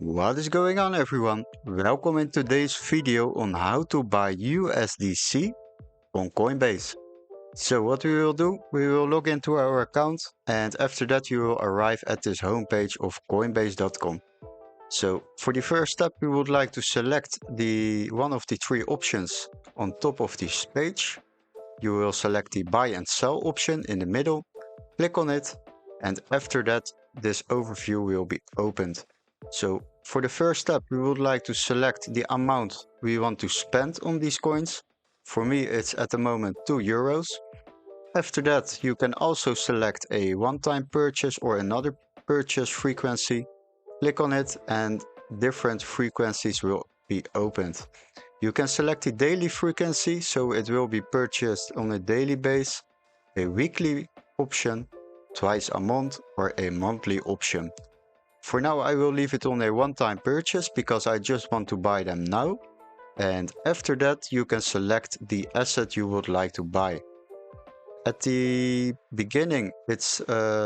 What is going on, everyone? Welcome in today's video on how to buy USDC on Coinbase. So what we will do, we will log into our account and after that you will arrive at this homepage of coinbase.com. So for the first step we would like to select one of the three options on top of this page. You will select the buy and sell option in the middle, click on it, and after that this overview will be opened. So for the first step we would like to select the amount we want to spend on these coins. For me it's at the moment €2. After that you can also select a one-time purchase or another purchase frequency. Click on it and different frequencies will be opened. You can select the daily frequency, so it will be purchased on a daily base, a weekly option, twice a month, or a monthly option. For now I will leave it on a one-time purchase because I just want to buy them now. And after that you can select the asset you would like to buy. At the beginning it's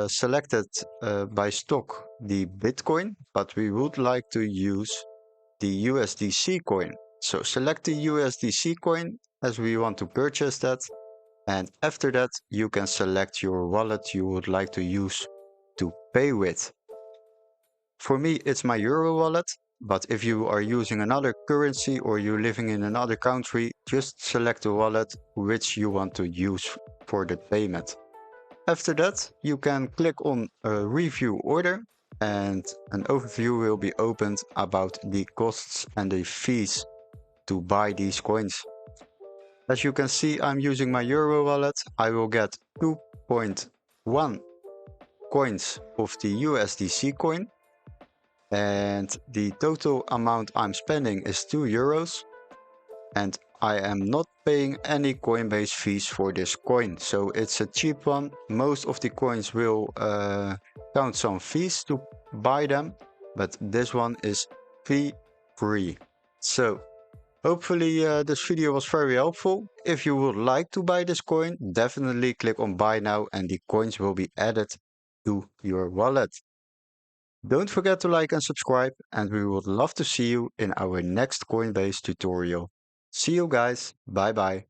selected by stock the Bitcoin, but we would like to use the USDC coin. So select the USDC coin as we want to purchase that. And after that you can select your wallet you would like to use to pay with. For me it's my Euro wallet, but if you are using another currency or you're living in another country, just select the wallet which you want to use for the payment. After that you can click on a review order and an overview will be opened about the costs and the fees to buy these coins. As you can see, I'm using my Euro wallet. I will get 2.1 coins of the USDC coin. And the total amount I'm spending is €2. And I am not paying any Coinbase fees for this coin. So it's a cheap one. Most of the coins will count some fees to buy them, but this one is fee free. So hopefully this video was very helpful. If you would like to buy this coin, definitely click on buy now and the coins will be added to your wallet. Don't forget to like and subscribe, and we would love to see you in our next Coinbase tutorial. See you guys, bye bye.